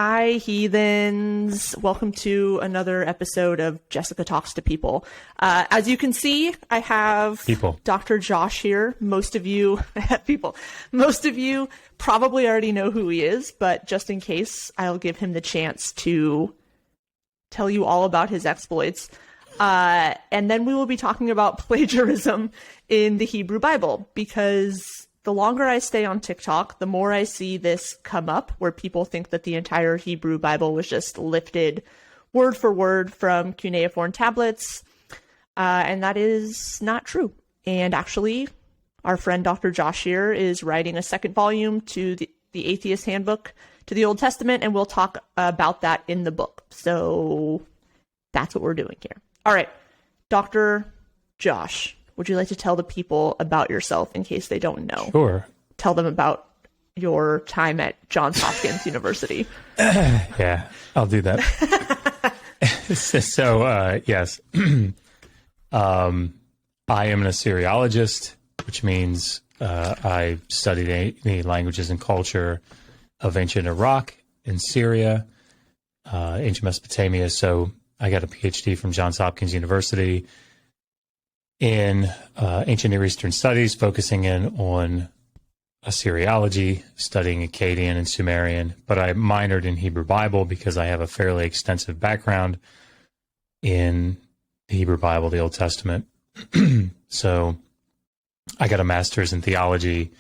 Hi, heathens. Welcome to another episode of Jessica Talks to People. As you can see, I have Dr. Josh here. Most of you probably already know who he is, but just in case, I'll give him the chance to tell you all about his exploits. And then we will be talking about plagiarism in the Hebrew Bible, because the longer I stay on TikTok, the more I see this come up, where people think that the entire Hebrew Bible was just lifted word for word from cuneiform tablets, and that is not true. And actually, our friend Dr. Josh here is writing a second volume to the Atheist Handbook to the Old Testament, and we'll talk about that in the book. So that's what we're doing here. All right, Dr. Josh, would you like to tell the people about yourself in case they don't know? Sure. Tell them about your time at Johns Hopkins University. Yeah, I'll do that. Yes. I am an Assyriologist, which means I studied the languages and culture of ancient Iraq and Syria, ancient Mesopotamia. So I got a PhD from Johns Hopkins University in ancient Near Eastern studies, focusing in on Assyriology, studying Akkadian and Sumerian, but I minored in Hebrew Bible because I have a fairly extensive background in the Hebrew Bible, the Old Testament. So I got a master's in theology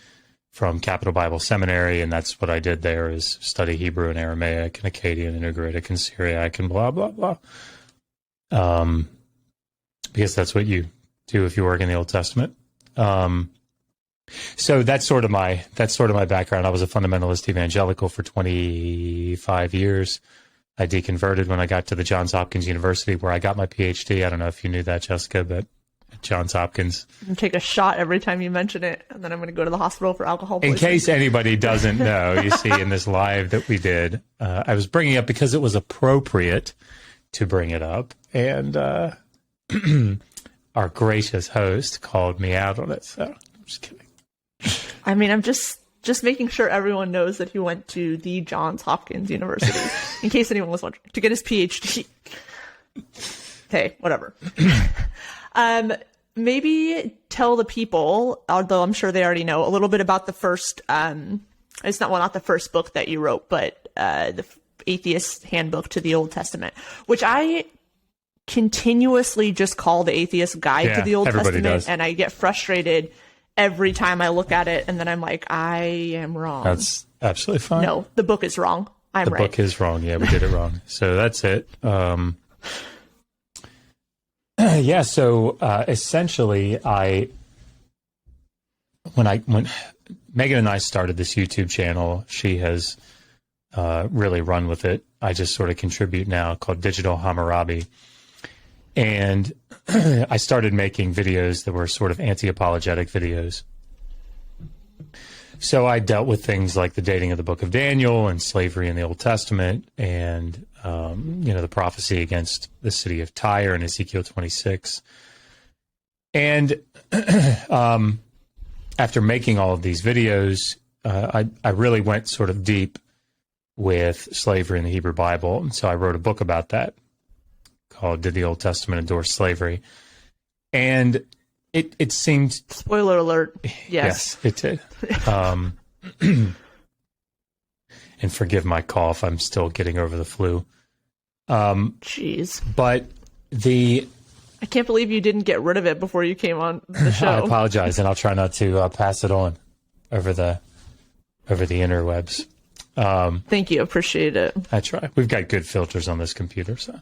from Capital Bible Seminary, and that's what I did there, is study Hebrew and Aramaic and Akkadian and Ugaritic and Syriac and blah, blah, blah. Because that's what you do if you work in the Old Testament. So that's sort of my background. I was a fundamentalist evangelical for 25 years. I deconverted when I got to the Johns Hopkins University, where I got my PhD. I don't know if you knew that, Jessica, but at Johns Hopkins. I'm take a shot every time you mention it, and then I'm going to go to the hospital for alcohol poisoning. In case anybody doesn't know, you see in this live that we did, I was bringing it up because it was appropriate to bring it up, and our gracious host called me out on it, so I'm just kidding. I mean, I'm just making sure everyone knows that he went to the Johns Hopkins University, in case anyone was wondering, to get his PhD. Okay, whatever. Maybe tell the people, although I'm sure they already know, a little bit about the first, it's not the first book that you wrote, but the Atheist Handbook to the Old Testament, which I continuously just call the Atheist Guide to the Old Testament, does. And I get frustrated every time I look at it, and then I'm like, I am wrong. That's absolutely fine. No, the book is wrong. I'm right. The book is wrong. Yeah, we did it wrong. So that's it. Essentially, when Megan and I started this YouTube channel, she has really run with it. I just sort of contribute now, called Digital Hammurabi. And I started making videos that were sort of anti-apologetic videos. So I dealt with things like the dating of the Book of Daniel and slavery in the Old Testament, and the prophecy against the city of Tyre in Ezekiel 26. And after making all of these videos, I really went sort of deep with slavery in the Hebrew Bible, and so I wrote a book about that called "Did the Old Testament Endorse Slavery?" And it seemed... Spoiler alert, yes. Yes, it did. And forgive my cough, I'm still getting over the flu. Jeez. But I can't believe you didn't get rid of it before you came on the show. I apologize, and I'll try not to pass it on over the interwebs. Thank you, appreciate it. That's right. We've got good filters on this computer, so...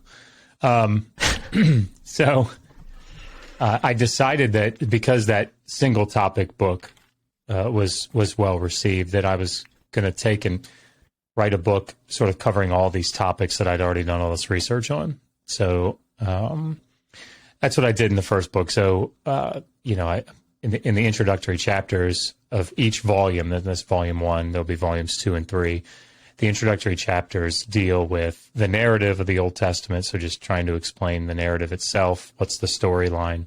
I decided that because that single topic book was well received, that I was going to take and write a book sort of covering all these topics that I'd already done all this research on. So that's what I did in the first book. So in the introductory chapters of each volume, in this volume 1, there'll be volumes 2 and 3. The introductory chapters deal with the narrative of the Old Testament, so just trying to explain the narrative itself. What's the storyline?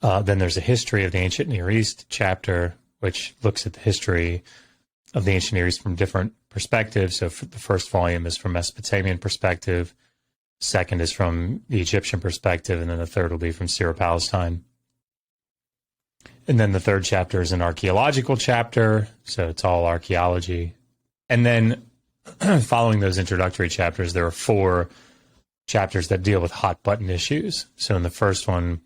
Then there's a history of the ancient Near East chapter, which looks at the history of the ancient Near East from different perspective. So the first volume is from Mesopotamian perspective. Second is from the Egyptian perspective. And then the third will be from Syro-Palestine. And then the third chapter is an archaeological chapter. So it's all archaeology. And then following those introductory chapters, there are 4 chapters that deal with hot button issues. So in the first one,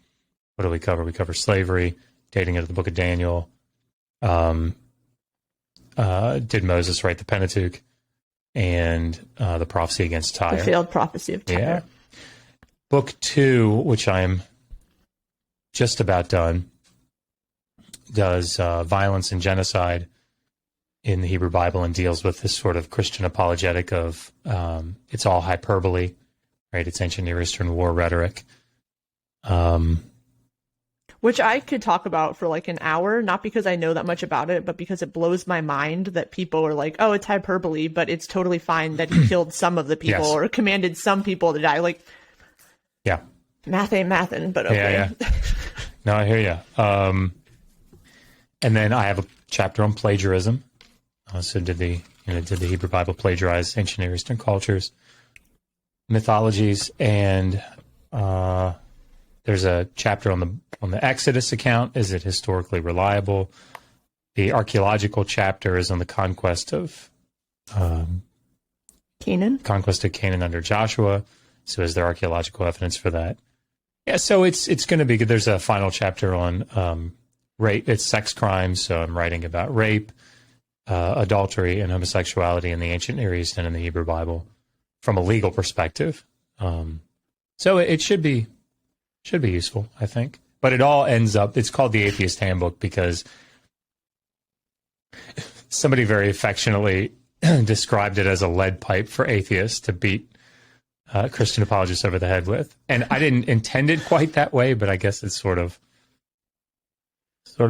what do we cover? We cover slavery, dating into the book of Daniel. Did Moses write the Pentateuch? And the prophecy against Tyre. The failed prophecy of Tyre. Yeah. Book 2, which I'm just about done, does violence and genocide in the Hebrew Bible and deals with this sort of Christian apologetic of it's all hyperbole, right? It's ancient Near Eastern war rhetoric. Which I could talk about for like an hour, not because I know that much about it, but because it blows my mind that people are like, oh, it's hyperbole, but it's totally fine that he killed some of the people Yes. or commanded some people to die. Like, Yeah. math ain't mathin', but okay. Yeah. No, I hear you. And then I have a chapter on plagiarism. So did the Hebrew Bible plagiarize ancient Near Eastern cultures, mythologies, and there's a chapter on the Exodus account. Is it historically reliable? The archaeological chapter is on the conquest of Canaan under Joshua. So is there archaeological evidence for that? Yeah. So it's going to be good. There's a final chapter on rape. It's sex crimes. So I'm writing about rape, adultery, and homosexuality in the ancient Near East and in the Hebrew Bible from a legal perspective. So it should be useful, I think. But it all ends up, it's called the Atheist Handbook because somebody very affectionately described it as a lead pipe for atheists to beat Christian apologists over the head with. And I didn't intend it quite that way, but I guess it sort of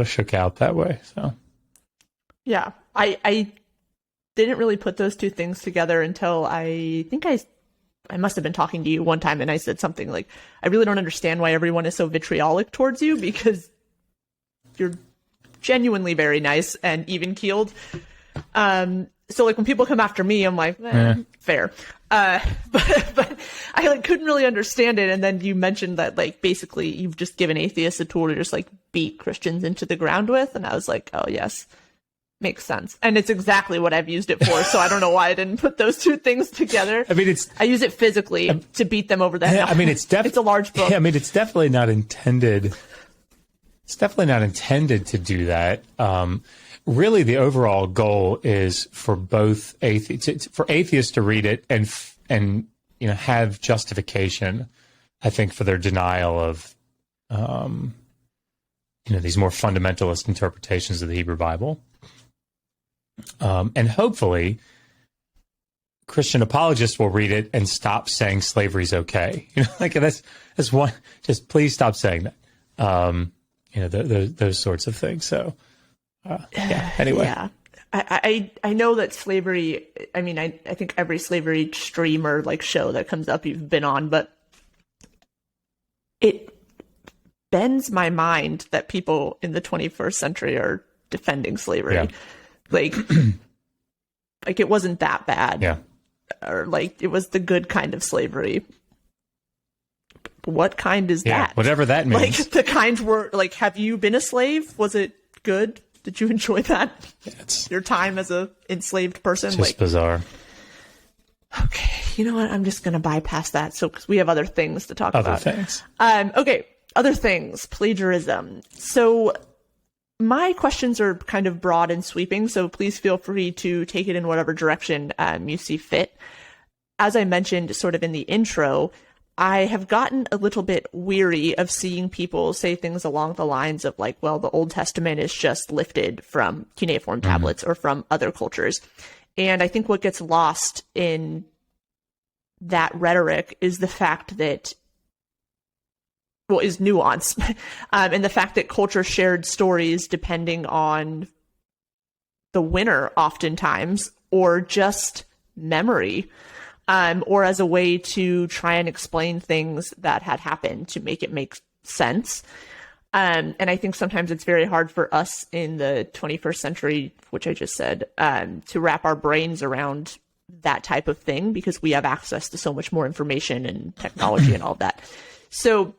shook out that way. So Yeah, I didn't really put those two things together until I think I must have been talking to you one time and I said something like, I really don't understand why everyone is so vitriolic towards you because you're genuinely very nice and even keeled. So like when people come after me, I'm like, fair. But I like couldn't really understand it. And then you mentioned that like basically you've just given atheists a tool to just like beat Christians into the ground with. And I was like, oh yes. Makes sense. And it's exactly what I've used it for. So I don't know why I didn't put those two things together. I mean, I use it physically to beat them over the head. I mean, it's a large book. Yeah, I mean, it's definitely not intended. It's definitely not intended to do that. Really, the overall goal is for both atheists to read it and have justification. I think for their denial of these more fundamentalist interpretations of the Hebrew Bible. And hopefully, Christian apologists will read it and stop saying slavery's okay. That's one. Just please stop saying that. Those sorts of things. So, Anyway, yeah, I know that slavery. I mean, I think every slavery stream or like show that comes up you've been on, but it bends my mind that people in the 21st century are defending slavery. Yeah. Like it wasn't that bad. Yeah. Or like it was the good kind of slavery. What kind is that? Whatever that means. Like the kind where like, have you been a slave? Was it good? Did you enjoy that? Your time as a enslaved person? It's just bizarre. Okay, you know what? I'm just gonna bypass that. So because we have other things to talk about. Other things. Okay, other things. Plagiarism. So my questions are kind of broad and sweeping, so please feel free to take it in whatever direction you see fit. As I mentioned sort of in the intro, I have gotten a little bit weary of seeing people say things along the lines of like, well, the Old Testament is just lifted from cuneiform tablets or from other cultures. And I think what gets lost in that rhetoric is the fact that is nuance. And the fact that culture shared stories depending on the winner oftentimes, or just memory, or as a way to try and explain things that had happened to make it make sense. And I think sometimes it's very hard for us in the 21st century, which I just said, to wrap our brains around that type of thing because we have access to so much more information and technology and all of that. So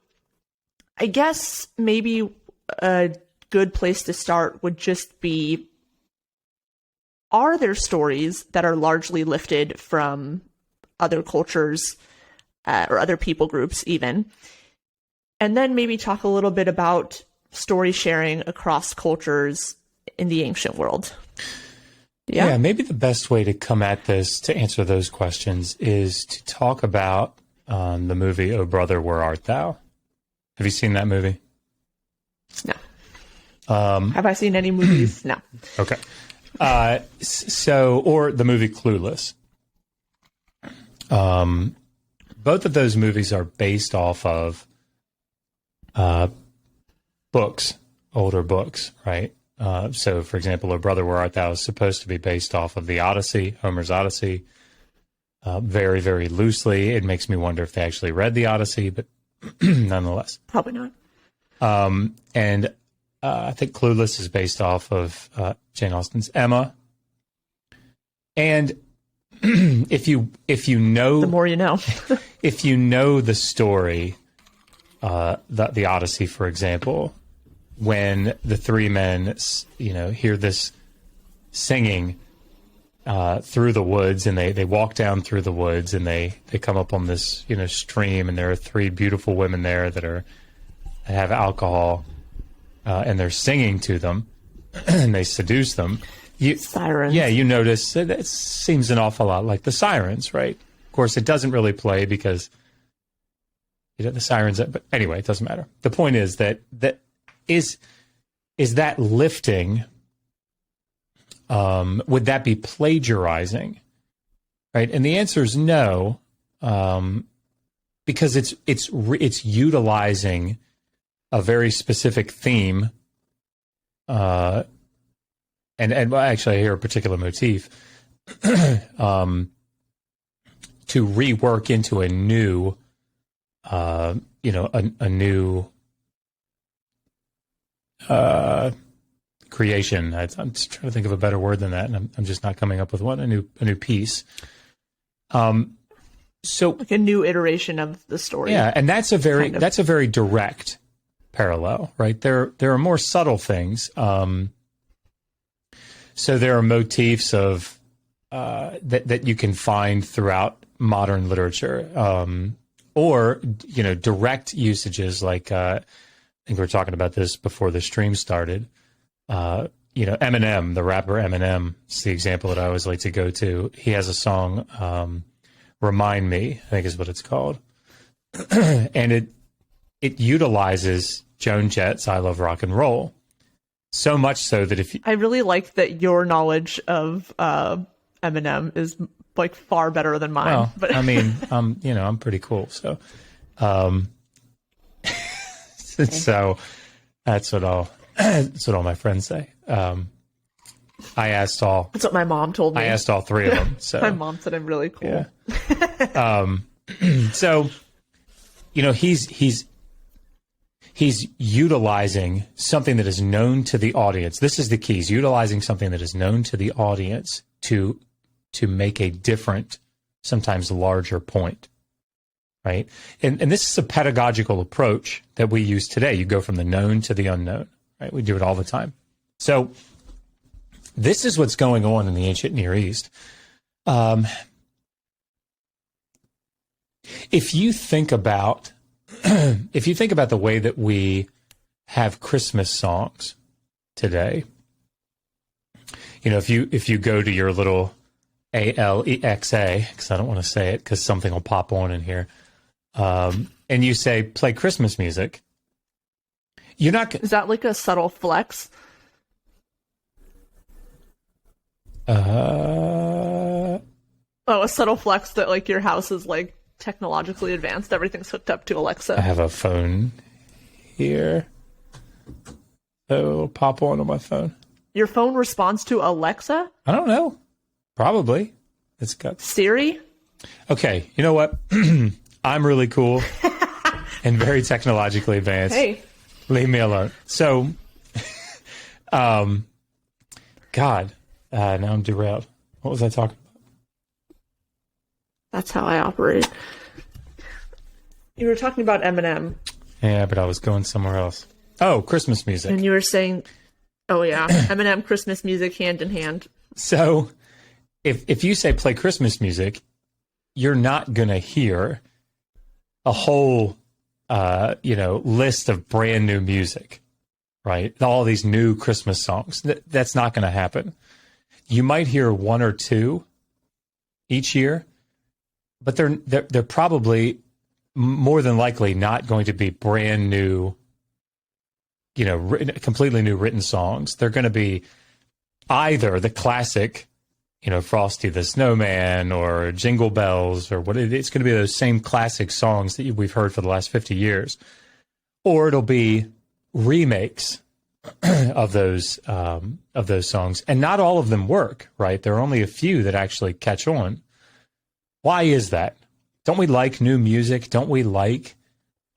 I guess maybe a good place to start would just be, are there stories that are largely lifted from other cultures or other people groups even? And then maybe talk a little bit about story sharing across cultures in the ancient world. Yeah, maybe the best way to come at this to answer those questions is to talk about the movie "O Brother, Where Art Thou?" Have you seen that movie? No. Have I seen any movies? No. Okay. Or the movie Clueless. Both of those movies are based off of books, older books, right? So, for example, "O Brother, Where Art Thou" is supposed to be based off of the Odyssey, Homer's Odyssey. Very, very loosely. It makes me wonder if they actually read the Odyssey, but nonetheless. Probably not. And I think Clueless is based off of Jane Austen's Emma. And if you know... The more you know. If you know the story, the Odyssey, for example, when the three men, hear this singing through the woods, and they walk down through the woods, and they come up on this stream, and there are three beautiful women there that have alcohol, and they're singing to them, and they seduce them. Sirens. Yeah, you notice it seems an awful lot like the Sirens, right? Of course, it doesn't really play because the Sirens. But anyway, it doesn't matter. The point is that is that lifting. Would that be plagiarizing, right? And the answer is no, because it's utilizing a very specific theme, and actually I hear a particular motif, to rework into a new, a new creation. I'm just trying to think of a better word than that, and I'm just not coming up with one. A new piece. So like a new iteration of the story. Yeah, and that's a very direct parallel, right? There are more subtle things. So there are motifs of that you can find throughout modern literature, or direct usages like I think we were talking about this before the stream started. Eminem, the rapper Eminem, is the example that I always like to go to. He has a song, "Remind Me," I think is what it's called, and it utilizes Joan Jett's "I Love Rock and Roll." So much so that I really like that your knowledge of Eminem is like far better than mine. Well, but I mean, I'm pretty cool. So, so that's what all my friends say. That's what my mom told me. I asked all three of them. So my mom said I'm really cool. Yeah. So, he's utilizing something that is known to the audience. This is the key. He's utilizing something that is known to the audience to make a different, sometimes larger point, right? And this is a pedagogical approach that we use today. You go from the known to the unknown, right? We do it all the time. So this is what's going on in the ancient Near East. If you think about the way that we have Christmas songs today, if you go to your little Alexa, because I don't want to say it because something will pop on in here, and you say play Christmas music, you're not. Is that like a subtle flex? A subtle flex that like your house is like technologically advanced. Everything's hooked up to Alexa. I have a phone here. It'll pop on my phone. Your phone responds to Alexa? I don't know. Probably. It's got Siri? Okay, you know what? I'm really cool and very technologically advanced. Hey. Leave me alone. So, God, now I'm derailed. What was I talking about? That's how I operate. You were talking about Eminem. Yeah, but I was going somewhere else. Oh, Christmas music. And you were saying, oh yeah, Eminem, Christmas music, hand in hand. So if you say play Christmas music, you're not going to hear a whole, list of brand new music, right? All these new Christmas songs. That's not going to happen. You might hear one or two each year, but they're probably more than likely not going to be brand new, completely new written songs. They're going to be either the classic, Frosty the Snowman or Jingle Bells or what it's going to be, those same classic songs that we've heard for the last 50 years, or it'll be remakes of those songs. And not all of them work, right? There are only a few that actually catch on. Why is that? Don't we like new music? Don't we like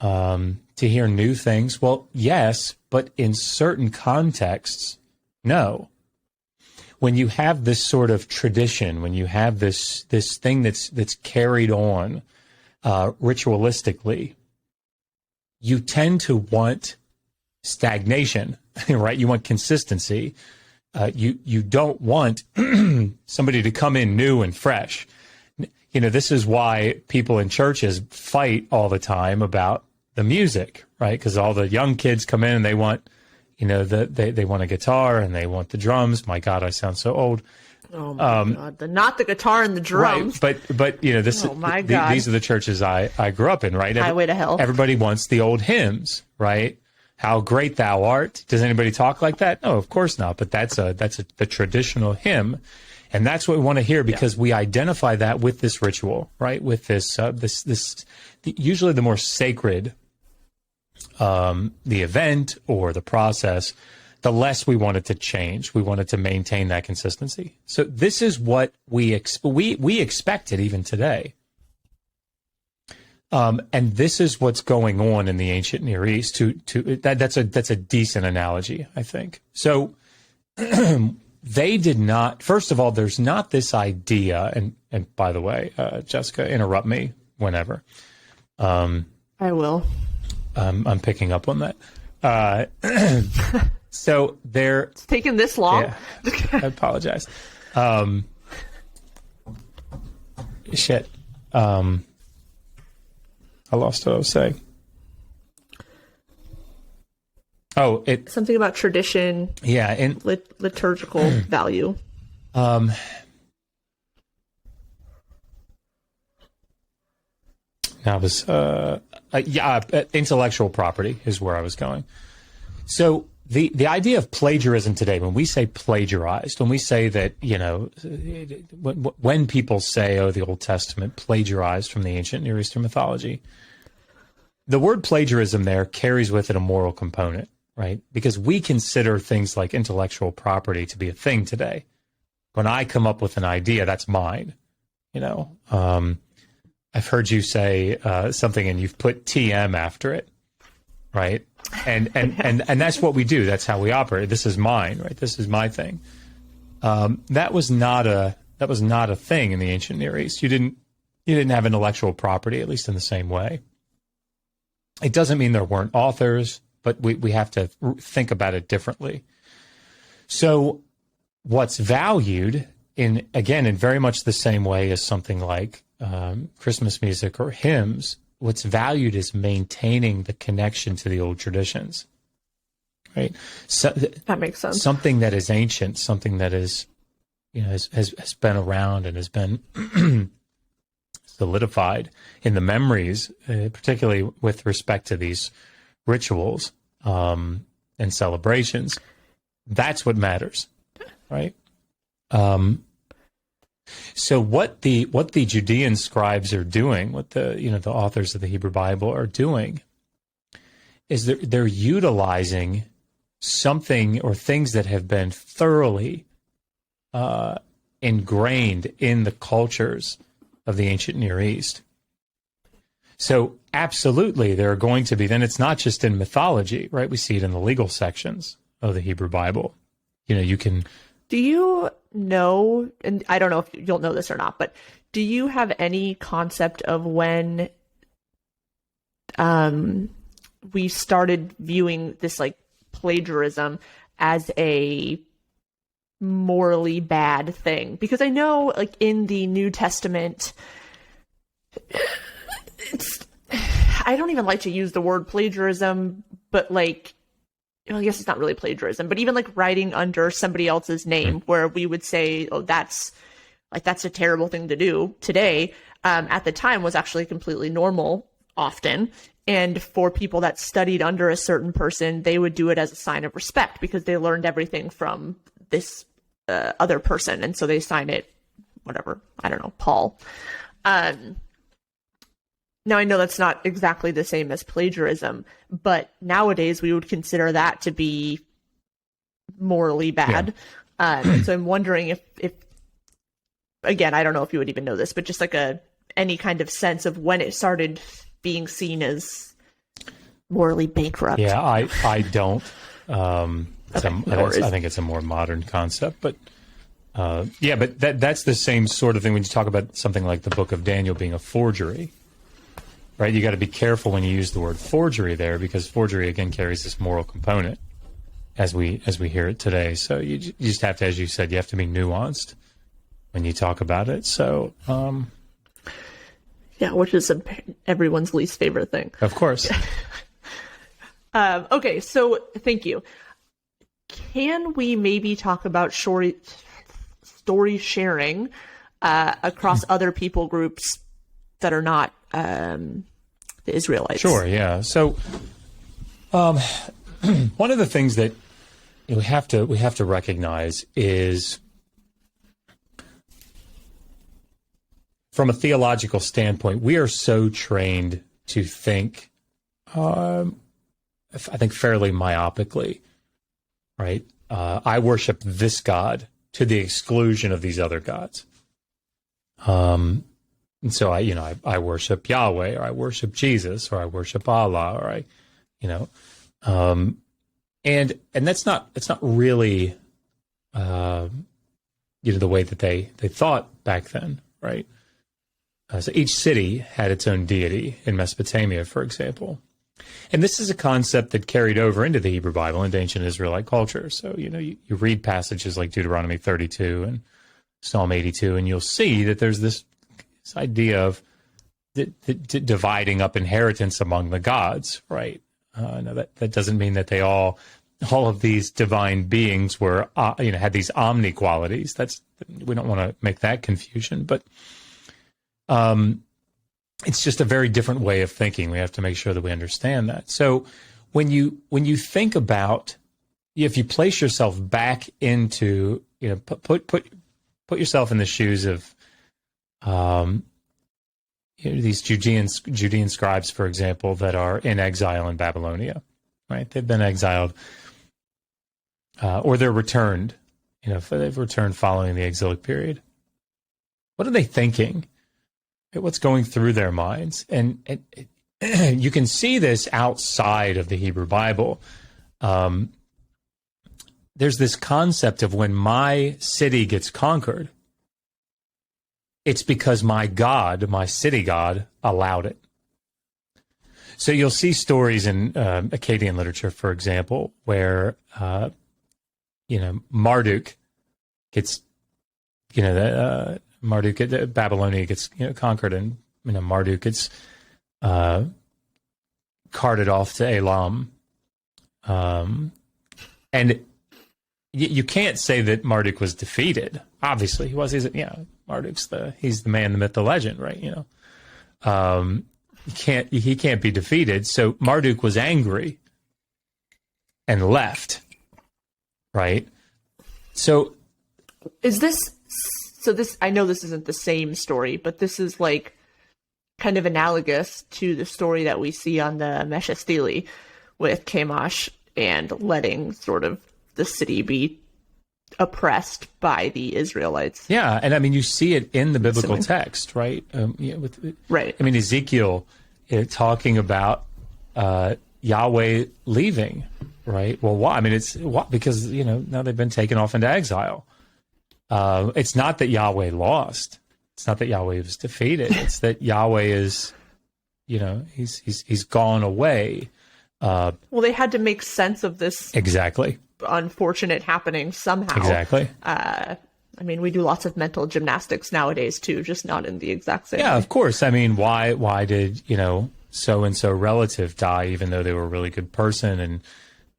to hear new things? Well, yes, but in certain contexts, no. When you have this sort of tradition, when you have this thing that's carried on ritualistically, you tend to want stagnation, right? You want consistency. You don't want somebody to come in new and fresh. This is why people in churches fight all the time about the music, right? Because all the young kids come in and they want, they want a guitar and they want the drums. My God, I sound so old. Oh my God! Not the guitar and the drums. Right, but this. Oh my God! These are the churches I grew up in, right? Highway to hell. Everybody wants the old hymns, right? How great thou art. Does anybody talk like that? No, of course not. But that's the traditional hymn. And that's what we want to hear because we identify that with this ritual, right? With this usually the more sacred, the event or the process, the less we want it to change. We want it to maintain that consistency. So this is what we expect it even today. And this is what's going on in the ancient Near East. That's a decent analogy, I think. So. They did not, first of all, there's not this idea, and by the way, Jessica, interrupt me whenever. I will. I'm picking up on that. So they're... It's taken this long? Yeah, I apologize. Shit. I lost what I was saying. Oh, something about tradition. Yeah, and liturgical value. That was intellectual property is where I was going. So the idea of plagiarism today, when we say plagiarized, when we say that when people say, "Oh, the Old Testament plagiarized from the ancient Near Eastern mythology," the word plagiarism there carries with it a moral component. Right? Because we consider things like intellectual property to be a thing today. When I come up with an idea, that's mine. I've heard you say something and you've put TM after it, right? And that's what we do. That's how we operate. This is mine, right? This is my thing. That was not a thing in the ancient Near East. You didn't have intellectual property, at least in the same way. It doesn't mean there weren't authors. But we have to think about it differently. So what's valued in very much the same way as something like Christmas music or hymns, what's valued is maintaining the connection to the old traditions, right? So, that makes sense. Something that is ancient, something that is, has been around and has been solidified in the memories, particularly with respect to these rituals and celebrations. That's what matters, right? So what the Judean scribes are doing, what the authors of the Hebrew Bible are doing, is they're utilizing something or things that have been thoroughly ingrained in the cultures of the ancient Near East. So absolutely, there are going to be. Then it's not just in mythology, right? We see it in the legal sections of the Hebrew Bible. You can. Do you know, and I don't know if you'll know this or not, but do you have any concept of when we started viewing this like plagiarism as a morally bad thing? Because I know like in the New Testament, I don't even like to use the word plagiarism, but like, well, I guess it's not really plagiarism, but even like writing under somebody else's name, where we would say, oh, that's a terrible thing to do today, at the time was actually completely normal often. And for people that studied under a certain person, they would do it as a sign of respect because they learned everything from this other person. And so they sign it, whatever, I don't know, Paul. Now, I know that's not exactly the same as plagiarism, but nowadays we would consider that to be morally bad. Yeah. So I'm wondering if, again, I don't know if you would even know this, but just like any kind of sense of when it started being seen as morally bankrupt. Yeah, I don't. I think it's a more modern concept, but yeah, but that's the same sort of thing when you talk about something like the Book of Daniel being a forgery. Right, you got to be careful when you use the word forgery there, because forgery again carries this moral component, as we hear it today. So you just have to, as you said, you have to be nuanced when you talk about it. So, yeah, which is everyone's least favorite thing, of course. Okay, so thank you. Can we maybe talk about story sharing across other people groups that are not the Israelites? Sure, yeah. So one of the things that we have to recognize is, from a theological standpoint, we are so trained to think, I think, fairly myopically, right? I worship this God to the exclusion of these other gods. And so I worship Yahweh, or I worship Jesus, or I worship Allah, or and that's not really, the way that they thought back then, right? So each city had its own deity in Mesopotamia, for example. And this is a concept that carried over into the Hebrew Bible and ancient Israelite culture. So, you read passages like Deuteronomy 32 and Psalm 82, and you'll see that there's this idea of dividing up inheritance among the gods, right? Now that doesn't mean that they all of these divine beings were, had these omni qualities. We don't want to make that confusion, but it's just a very different way of thinking. We have to make sure that we understand that. So when you think about, if you place yourself back into, put yourself in the shoes of these Judean scribes, for example, that are in exile in Babylonia, right? They've been exiled, or they're returned. They've returned following the exilic period. What are they thinking? What's going through their minds? And you can see this outside of the Hebrew Bible. There's this concept of, when my city gets conquered, it's because my God, my city God, allowed it. So you'll see stories in Akkadian literature, for example, where Marduk gets, Babylonia gets conquered, and Marduk gets carted off to Elam, and you can't say that Marduk was defeated. Obviously, he was. Marduk's he's the man, the myth, the legend, right? He can't be defeated. So Marduk was angry and left, right? So I know this isn't the same story, but this is like kind of analogous to the story that we see on the Meshes Stele with Chemosh and letting sort of the city be oppressed by the Israelites. Yeah, and I mean, you see it in the biblical text, right? Right. I mean, Ezekiel, talking about Yahweh leaving, right? Well, why? I mean, it's because, now they've been taken off into exile. It's not that Yahweh lost. It's not that Yahweh was defeated. It's that Yahweh is, he's gone away. Well, they had to make sense of this Exactly. unfortunate happening somehow. Exactly. I mean, we do lots of mental gymnastics nowadays too, just not in the exact same way. Yeah, of course. I mean, why did, so-and-so relative die, even though they were a really good person? And,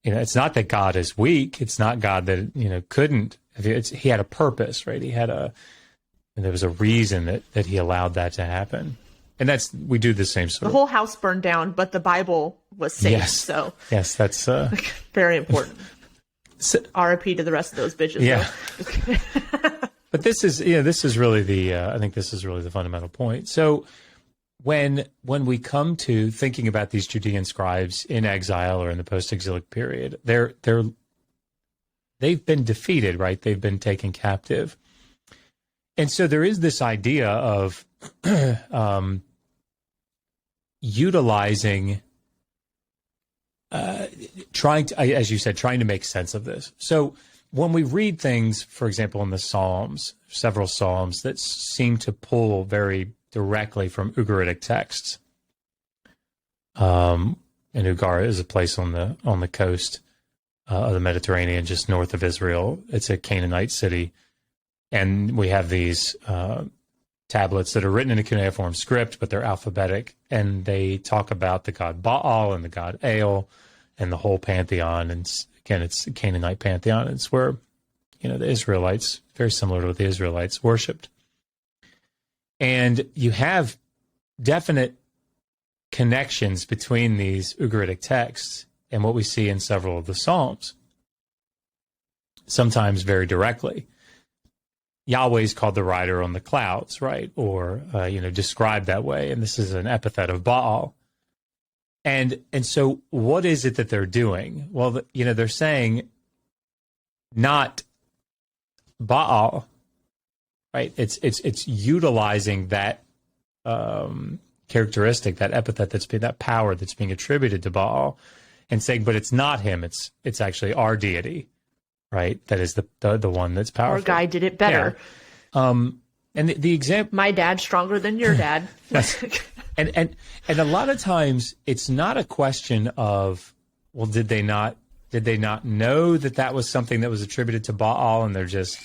it's not that God is weak. It's not God that, couldn't. He had a purpose, right? There was a reason that he allowed that to happen. And we do the same sort The whole house burned down, but the Bible was saved. Yes. So yes, that's very important. RIP to the rest of those bitches. Yeah. But this is really I think this is really the fundamental point. So when we come to thinking about these Judean scribes in exile or in the post-exilic period, they've been defeated, right? They've been taken captive. And so there is this idea of utilizing, trying to make sense of this. So when we read things, for example, in the Psalms, several Psalms that seem to pull very directly from Ugaritic texts, and Ugar is a place on the coast of the Mediterranean, just north of Israel. It's a Canaanite city, and we have these tablets that are written in a cuneiform script, but they're alphabetic, and they talk about the god Baal and the god El and the whole pantheon. And again, it's a Canaanite pantheon. It's where, the Israelites, very similar to what the Israelites worshipped. And you have definite connections between these Ugaritic texts and what we see in several of the Psalms, sometimes very directly. Yahweh is called the rider on the clouds, right? Or, described that way. And this is an epithet of Baal. And so what is it that they're doing? Well, they're saying not Baal, right? It's utilizing that characteristic, that epithet that power that's being attributed to Baal, and saying, but it's not him. It's actually our deity. Right, that is the one that's powerful. Our guy did it better. Yeah. And the example, my dad's stronger than your dad. and a lot of times it's not a question of, well, did they not know that was something that was attributed to Baal, and they're just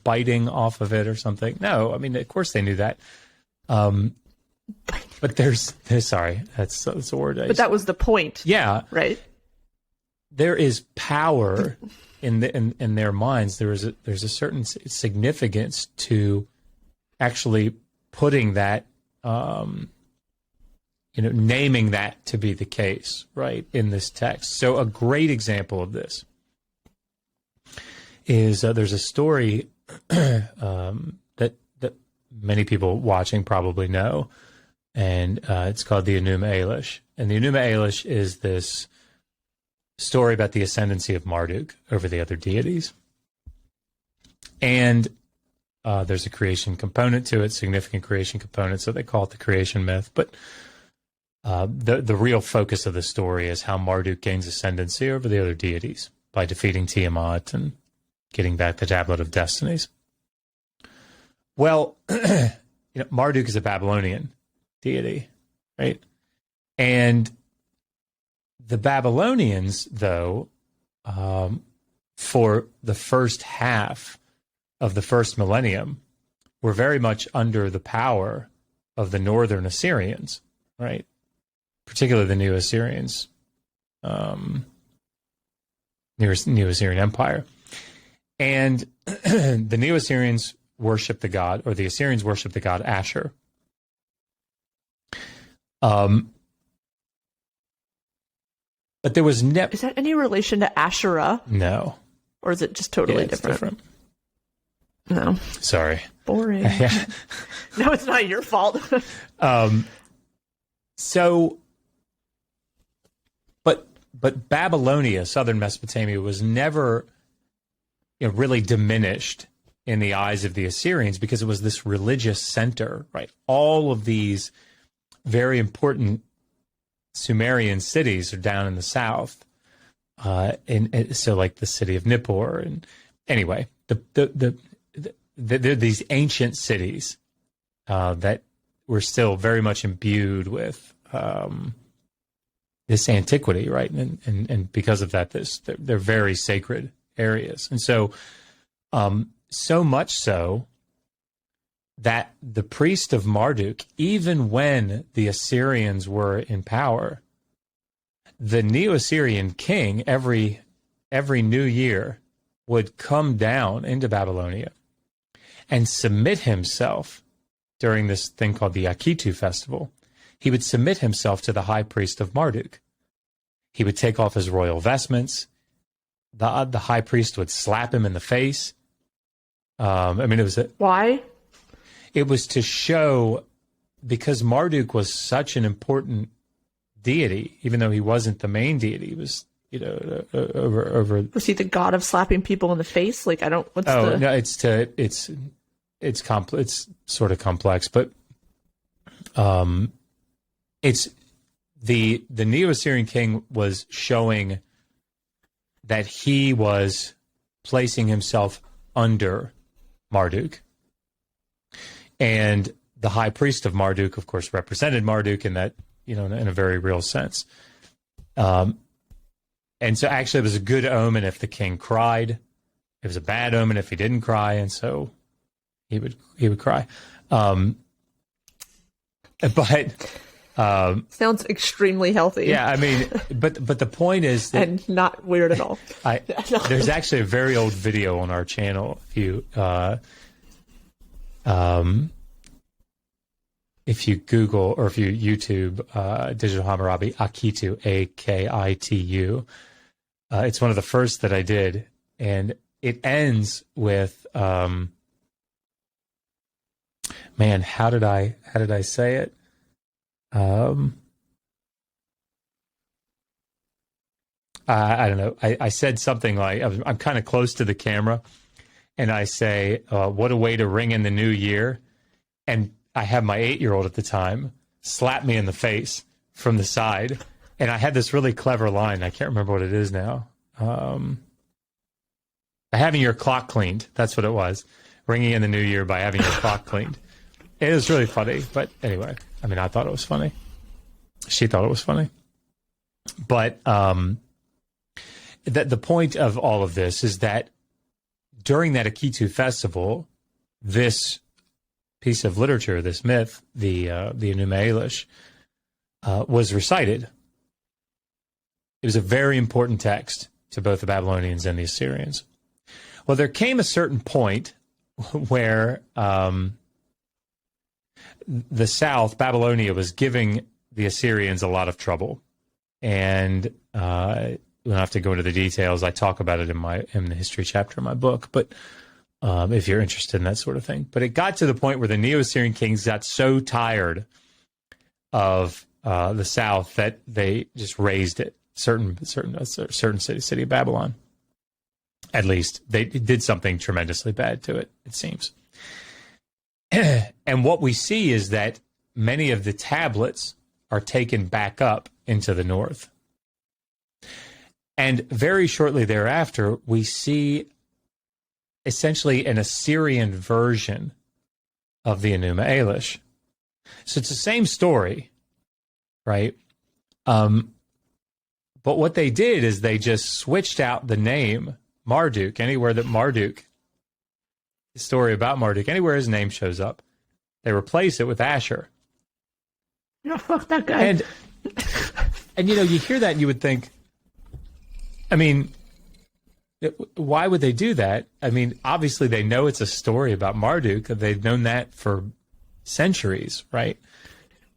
biting off of it or something? No, I mean, of course they knew that. But there's sorry, that's a word. But that was the point. Yeah, right. There is power in their minds. There's a certain significance to actually putting that, naming that to be the case, right, in this text. So a great example of this is there's a story that many people watching probably know, and it's called the Enuma Elish. And the Enuma Elish is this story about the ascendancy of Marduk over the other deities. And there's a creation component to it, significant creation component, so they call it the creation myth. But the real focus of the story is how Marduk gains ascendancy over the other deities by defeating Tiamat and getting back the Tablet of Destinies. Well, Marduk is a Babylonian deity, right? And the Babylonians, though, for the first half of the first millennium, were very much under the power of the northern Assyrians, right? Particularly the New Assyrians, New Assyrian Empire. And the New Assyrians worship the god, or the Assyrians worship the god Asher. But there was never... Is that any relation to Asherah? No. Or is it just totally different? No. Sorry. Boring. Yeah. No, it's not your fault. But Babylonia, southern Mesopotamia, was never really diminished in the eyes of the Assyrians because it was this religious center, right? All of these very important Sumerian cities are down in the south. And so like the city of Nippur. And anyway, these ancient cities that were still very much imbued with this antiquity, right? And because of that, they're very sacred areas. And so, so much so that the priest of Marduk, even when the Assyrians were in power, the Neo-Assyrian king every new year would come down into Babylonia and submit himself during this thing called the Akitu festival. He would submit himself to the high priest of Marduk. He would take off his royal vestments. The high priest would slap him in the face. Why? It was to show, because Marduk was such an important deity, even though he wasn't the main deity. He was, over. Was he the god of slapping people in the face? Like, I don't. No, it's sort of complex, but it's the Neo-Assyrian king was showing that he was placing himself under Marduk. And the high priest of Marduk, of course, represented Marduk in that, in a very real sense. And so actually it was a good omen if the king cried. It was a bad omen if he didn't cry, and so he would cry. Sounds extremely healthy. Yeah, but the point is that, and not weird at all. There's actually a very old video on our channel. If you Google or if you YouTube Digital Hammurabi Akitu, Akitu, it's one of the first that I did, and it ends with man, how did I say it? I don't know. I said something like, I'm kind of close to the camera, and I say, what a way to ring in the new year. And I had my 8-year-old at the time slap me in the from the side. And I had this really clever line. I can't remember what it is now. Having your clock cleaned. That's what it was. Ringing in the new year by having your clock cleaned. It was really funny. But anyway, I thought it was funny. She thought it was funny. But the point of all of this is that during that Akitu festival, this piece of literature, this myth, the Enuma Elish, was recited. It was a very important text to both the Babylonians and the Assyrians. Well, there came a certain point where the south, Babylonia, was giving the Assyrians a lot of trouble. And we don't have to go into the details. I talk about it in the history chapter of my book, but if you're interested in that sort of thing. But it got to the point where the Neo-Assyrian kings got so tired of the south that they just raised it. Certain city of Babylon. At least they did something tremendously bad to it, it seems. And what we see is that many of the tablets are taken back up into the north. And very shortly thereafter, we see essentially an Assyrian version of the Enuma Elish. So it's the same story, right? But what they did is they just switched out the name Marduk. Anywhere that Marduk, the story about Marduk, anywhere his name shows up, they replace it with Asher. No, fuck that guy. And you hear that and you would think, why would they do that? Obviously they know it's a story about Marduk. They've known that for centuries, right?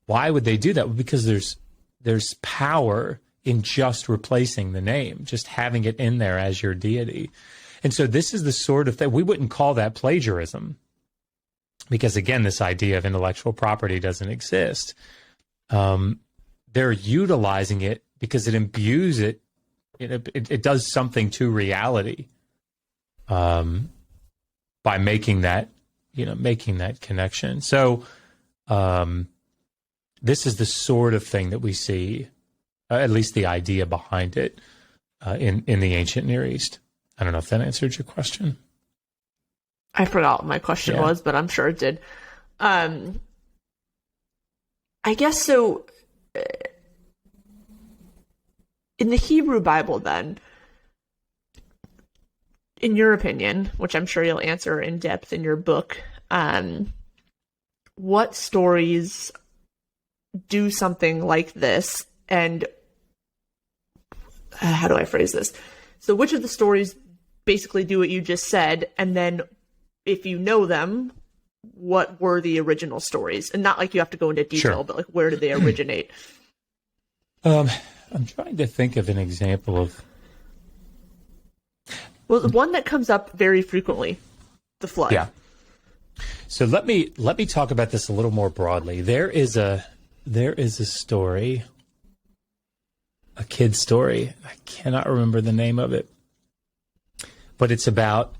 Why would they do that? Well, because there's power in just replacing the name, just having it in there as your deity. And so this is the sort of thing, we wouldn't call that plagiarism, because again, this idea of intellectual property doesn't exist. They're utilizing it because it imbues it, it does something to reality by making that connection. So this is the sort of thing that we see, at least the idea behind it, in the ancient Near East. I don't know if that answered your question. I forgot what my question was, but I'm sure it did. I guess so. In the Hebrew Bible, then, in your opinion, which I'm sure you'll answer in depth in your book, what stories do something like this? And how do I phrase this? So which of the stories basically do what you just said? And then if you know them, what were the original stories? And not like you have to go into detail, Sure. but like where did they originate? I'm trying to think of an example of... Well, the one that comes up very frequently, the flood. Yeah. So let me talk about this a little more broadly. There is a story, a kid's story. I cannot remember the name of it, but it's about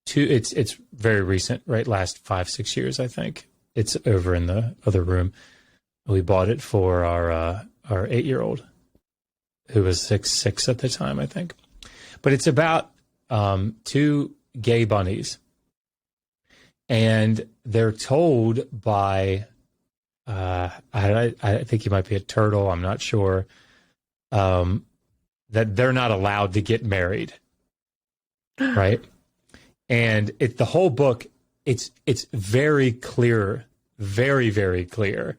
it's very recent, right? Last 5-6 years, I think. It's over in the other room. We bought it for our 8-year-old, who was six at the time, I think. But it's about 2 gay bunnies, and they're told by I think he might be a turtle, I'm not sure, that they're not allowed to get married, right? And the whole book, it's very clear, very, very clear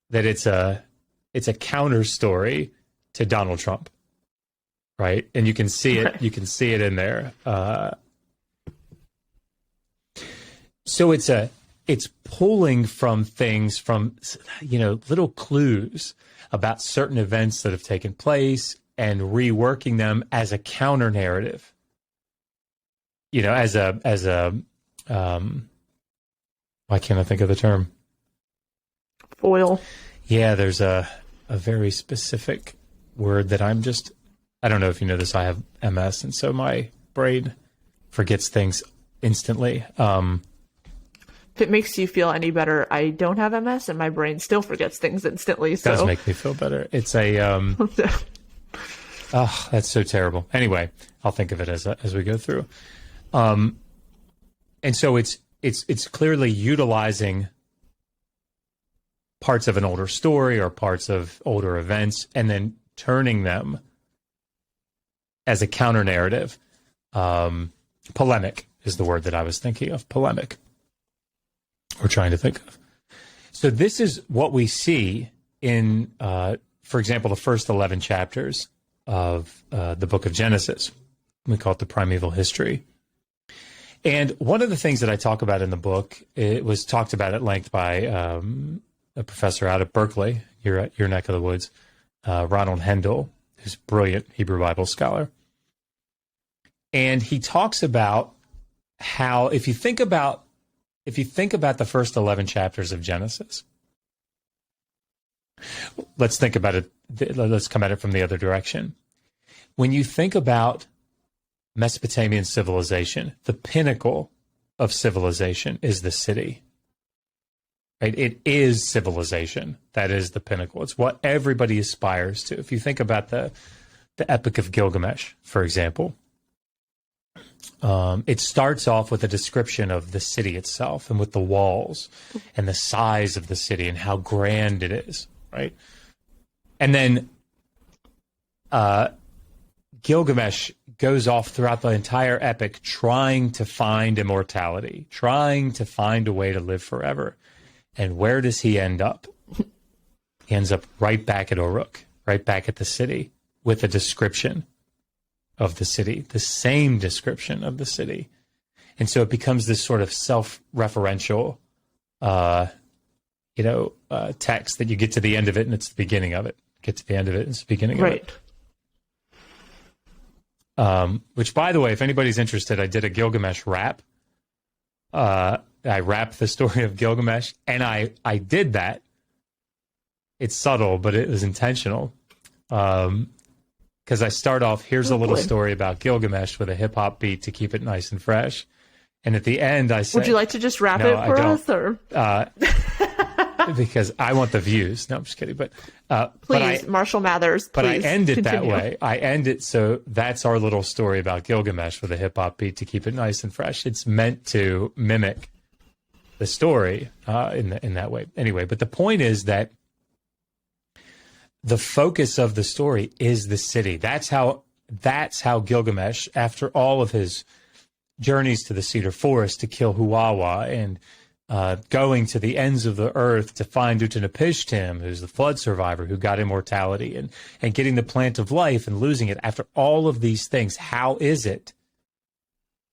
that it's a counter story to Donald Trump, right? And you can see it. You can see it in there. So it's pulling from things, from little clues about certain events that have taken place and reworking them as a counter narrative. As a why can't I think of the term? Foil. Yeah, there's a very specific word that I don't know if you know this, I have MS, and so my brain forgets things instantly. If it makes you feel any better, I don't have MS, and my brain still forgets things instantly. So. Does make me feel better. It's a oh, that's so terrible. Anyway, I'll think of it as we go through. And so it's clearly utilizing parts of an older story or parts of older events and then turning them as a counter narrative. Polemic is the word that I was thinking of. Polemic. We're trying to think of. So this is what we see in, for example, the first 11 chapters of the book of Genesis. We call it the primeval history. And one of the things that I talk about in the book, it was talked about at length by a professor out of Berkeley, your neck of the woods, Ronald Hendel, who's a brilliant Hebrew Bible scholar. And he talks about how, if you think about the first 11 chapters of Genesis, let's think about it. Let's come at it from the other direction. When you think about Mesopotamian civilization, the pinnacle of civilization is the city. Right? It is civilization. That is the pinnacle. It's what everybody aspires to. If you think about the Epic of Gilgamesh, for example, it starts off with a description of the city itself and with the walls and the size of the city and how grand it is, right? And then Gilgamesh goes off throughout the entire epic trying to find immortality, trying to find a way to live forever. And where does he end up? He ends up right back at Uruk, right back at the city, with a description of the city, the same description of the city. And so it becomes this sort of self-referential, text that you get to the end of it and it's the beginning of it. Get to the end of it and it's the beginning of it. Which, by the way, if anybody's interested, I did a Gilgamesh rap. I rapped the story of Gilgamesh, and I did that. It's subtle, but it was intentional. Because I start off, here's a little story about Gilgamesh with a hip-hop beat to keep it nice and fresh. And at the end, I say... Would you like to just rap it for us? Or? because I want the views. No, I'm just kidding. But please, Marshall Mathers. But I end it continue. that way. I end it so that's our little story about Gilgamesh with a hip hop beat to keep it nice and fresh. It's meant to mimic the story in that way. Anyway, but the point is that the focus of the story is the city. That's how Gilgamesh, after all of his journeys to the cedar forest to kill Huwawa and going to the ends of the earth to find Utanapishtim, who's the flood survivor who got immortality, and getting the plant of life and losing it. After all of these things, how is it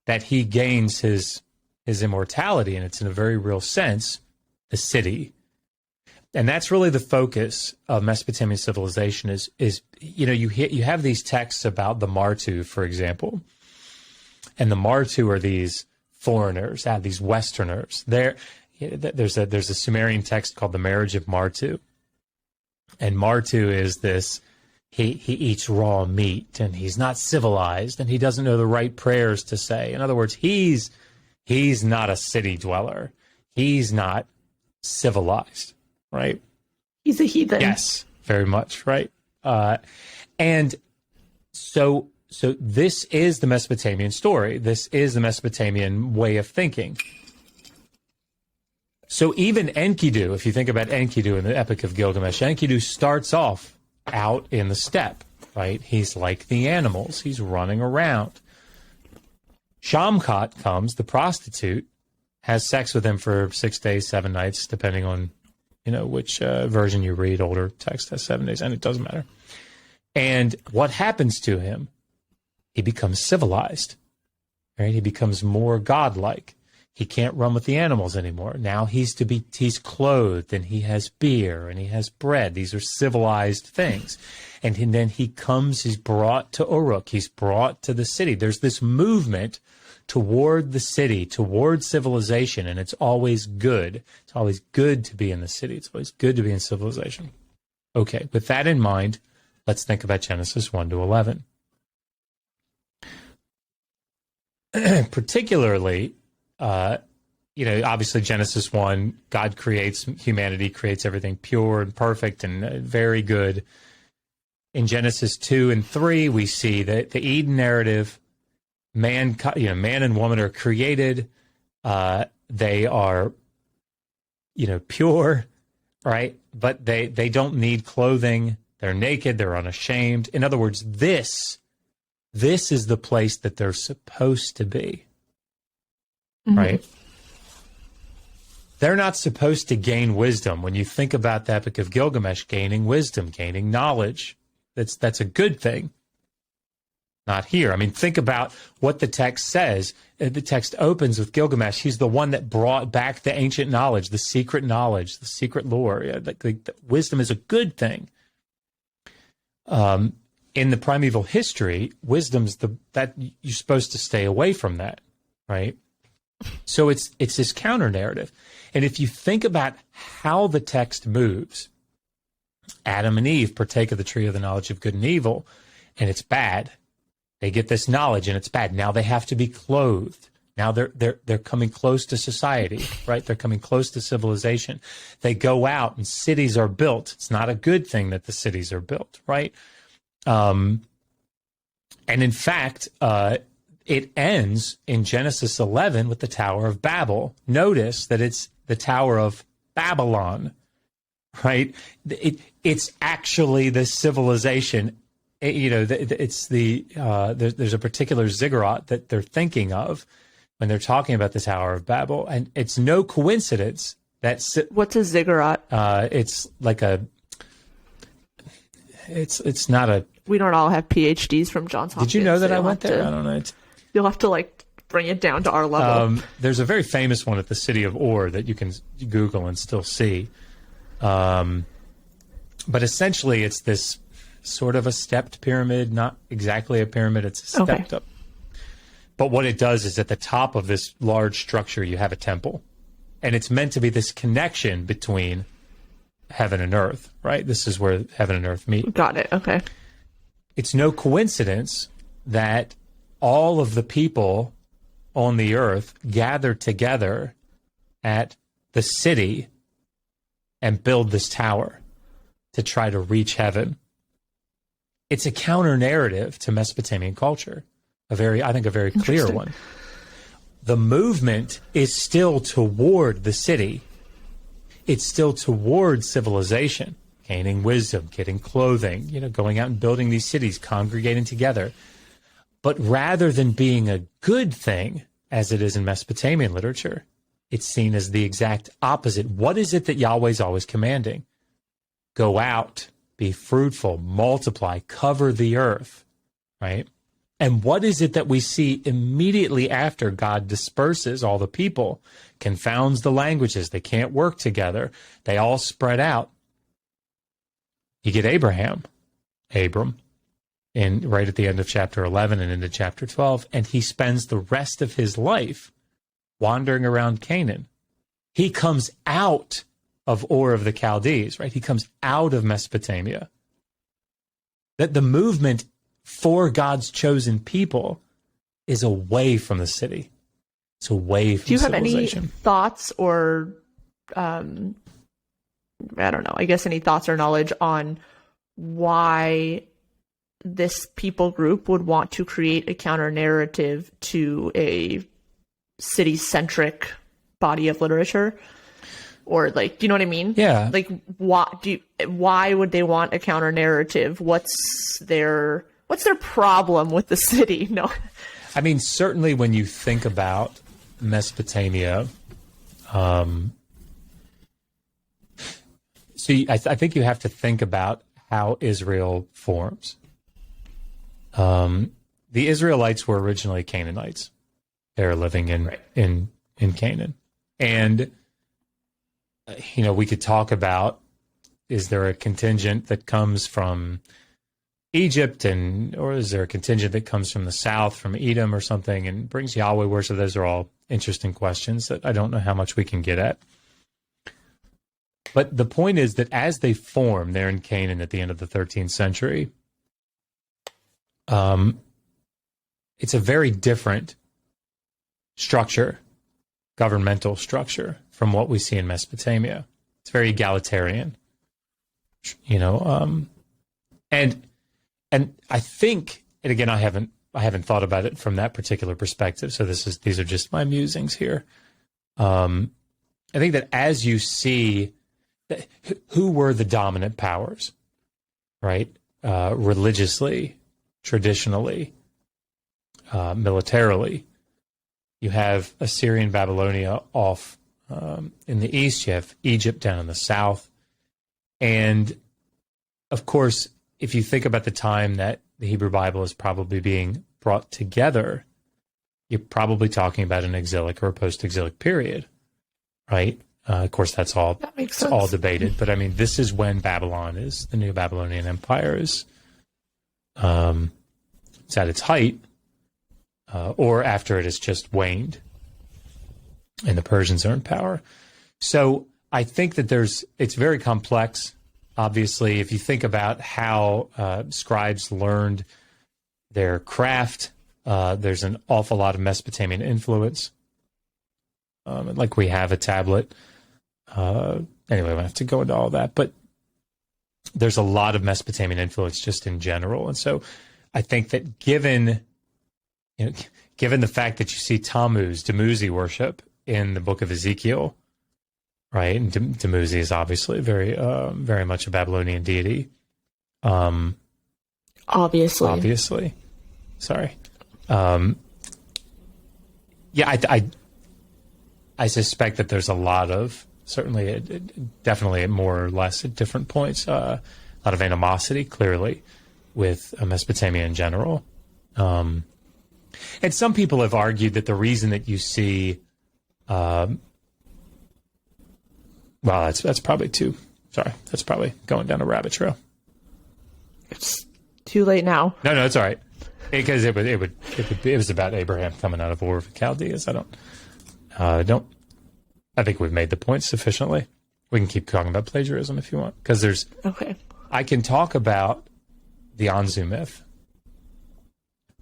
that he gains his immortality? And it's in a very real sense, the city. And that's really the focus of Mesopotamian civilization is you have these texts about the Martu, for example. And the Martu are these foreigners, these Westerners. There's a Sumerian text called the Marriage of Martu. And Martu is this, he eats raw meat and he's not civilized and he doesn't know the right prayers to say. In other words, he's not a city dweller. He's not civilized, right? He's a heathen. Yes, very much, right? And so this is the Mesopotamian story. This is the Mesopotamian way of thinking. So even Enkidu, if you think about Enkidu in the Epic of Gilgamesh, Enkidu starts off out in the steppe, right? He's like the animals. He's running around. Shamkat comes, the prostitute, has sex with him for 6 days, 7 nights, depending on, which version you read. Older text has 7 days, and it doesn't matter. And what happens to him? He becomes civilized, right? He becomes more godlike. He can't run with the animals anymore. Now he's clothed and he has beer and he has bread. These are civilized things. And then he's brought to Uruk. He's brought to the city. There's this movement toward the city, toward civilization, and it's always good. It's always good to be in the city. It's always good to be in civilization. Okay, with that in mind, let's think about Genesis 1 to 11. Particularly, obviously Genesis 1, God creates humanity, creates everything pure and perfect and very good. In Genesis 2 and 3, we see that the Eden narrative, man and woman are created. They are, pure, right? But they don't need clothing. They're naked. They're unashamed. In other words, this is the place that they're supposed to be, right? They're not supposed to gain wisdom. When you think about the Epic of Gilgamesh, gaining wisdom, gaining knowledge, that's a good thing. Not here. I mean, think about what the text says. The text opens with Gilgamesh. He's the one that brought back the ancient knowledge, the secret lore. The wisdom is a good thing. In the primeval history, wisdom's that you're supposed to stay away from that, right? So it's this counter narrative. And if you think about how the text moves, Adam and Eve partake of the tree of the knowledge of good and evil, and it's bad. They get this knowledge and it's bad. Now they have to be clothed. Now they're coming close to society, right? They're coming close to civilization. They go out and cities are built. It's not a good thing that the cities are built, right? And in fact, it ends in Genesis 11 with the Tower of Babel. Notice that it's the Tower of Babylon, right? It's actually the civilization. There's a particular ziggurat that they're thinking of when they're talking about the Tower of Babel, and it's no coincidence that. What's a ziggurat? It's like it's not a. We don't all have PhDs from Johns Hopkins. Did you know that I went there? I don't know. You'll have to bring it down to our level. There's a very famous one at the city of Ur that you can Google and still see. But essentially, it's this sort of a stepped pyramid, not exactly a pyramid. It's stepped up. But what it does is at the top of this large structure, you have a temple. And it's meant to be this connection between heaven and earth, right? This is where heaven and earth meet. Got it. Okay. It's no coincidence that all of the people on the earth gathered together at the city and build this tower to try to reach heaven. It's a counter narrative to Mesopotamian culture, I think a very clear one. The movement is still toward the city. It's still toward civilization, gaining wisdom, getting clothing, going out and building these cities, congregating together. But rather than being a good thing, as it is in Mesopotamian literature, it's seen as the exact opposite. What is it that Yahweh's always commanding? Go out, be fruitful, multiply, cover the earth, right? And what is it that we see immediately after God disperses all the people, confounds the languages, they can't work together, they all spread out? You get Abram, right at the end of chapter 11 and into chapter 12, and he spends the rest of his life wandering around Canaan. He comes out of Ur of the Chaldees, right? He comes out of Mesopotamia. That the movement for God's chosen people is away from the city. It's away from civilization. Do you have any thoughts or, I don't know, I guess any thoughts or knowledge on why this people group would want to create a counter narrative to a city-centric body of literature? Or do you know what I mean? Yeah. Why would they want a counter narrative? What's their problem with the city? No. I mean, certainly when you think about Mesopotamia, I think you have to think about how Israel forms. The Israelites were originally Canaanites. They were living in Canaan. And, we could talk about, is there a contingent that comes from Egypt, or is there a contingent that comes from the south, from Edom or something, and brings Yahweh worship? Those are all interesting questions that I don't know how much we can get at. But the point is that as they form there in Canaan at the end of the 13th century, it's a very different structure, governmental structure, from what we see in Mesopotamia. It's very egalitarian, and I think, and again, I haven't thought about it from that particular perspective. So these are just my musings here. I think that as you see who were the dominant powers, right? Religiously, traditionally, militarily, you have Assyrian Babylonia off in the east. You have Egypt down in the south. And of course, if you think about the time that the Hebrew Bible is probably being brought together, you're probably talking about an exilic or a post-exilic period, right? Of course, that's all debated. But I mean, this is when the new Babylonian Empire is it's at its height, or after it has just waned and the Persians are in power. So I think that it's very complex. Obviously, if you think about how scribes learned their craft, there's an awful lot of Mesopotamian influence. Like we have a tablet. Anyway, we don't have to go into all that, but there's a lot of Mesopotamian influence just in general. And so I think that given the fact that you see Dumuzi worship in the book of Ezekiel, right? And Dumuzi is obviously very, very much a Babylonian deity. Obviously. Sorry. I suspect that there's a lot of, certainly, definitely at more or less at different points, a lot of animosity, clearly, with Mesopotamia in general. And some people have argued that the reason that you see, that's probably that's probably going down a rabbit trail. It's too late now. No, it's all right. Because it was about Abraham coming out of Ur of the Chaldees. I think we've made the point sufficiently. We can keep talking about plagiarism if you want, because I can talk about the Anzu myth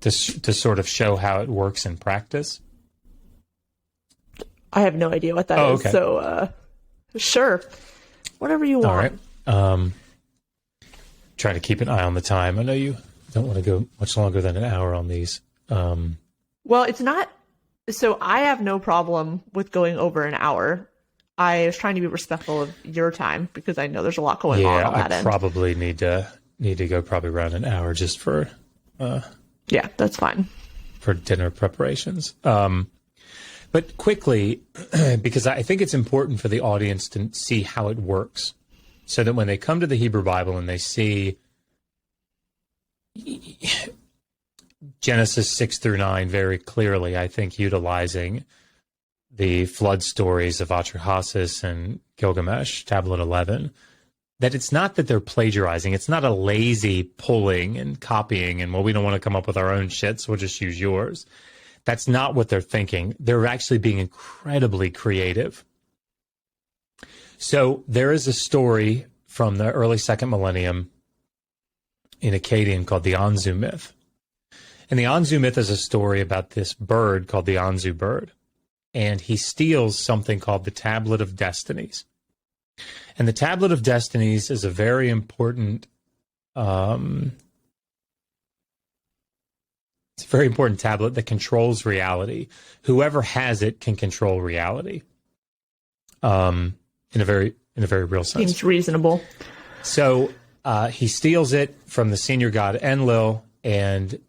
to sort of show how it works in practice. I have no idea what that is. Okay. So, sure. Whatever you want. All right. Try to keep an eye on the time. I know you don't want to go much longer than an hour on these. Well, it's not. So I have no problem with going over an hour. I was trying to be respectful of your time because I know there's a lot going on that end. Probably need to go probably around an hour just for. Yeah, that's fine. For dinner preparations. But quickly, because I think it's important for the audience to see how it works, so that when they come to the Hebrew Bible and they see Genesis 6 through 9 very clearly, I think utilizing the flood stories of Atrahasis and Gilgamesh, Tablet 11, that it's not that they're plagiarizing. It's not a lazy pulling and copying and, well, we don't want to come up with our own shit, so we'll just use yours. That's not what they're thinking. They're actually being incredibly creative. So there is a story from the early second millennium in Akkadian called the Anzu Myth. And the Anzu Myth is a story about this bird called the Anzu bird. And he steals something called the Tablet of Destinies. And the Tablet of Destinies is a very important, it's a very important tablet that controls reality. Whoever has it can control reality, in a very real sense. Seems reasonable. So he steals it from the senior god Enlil, and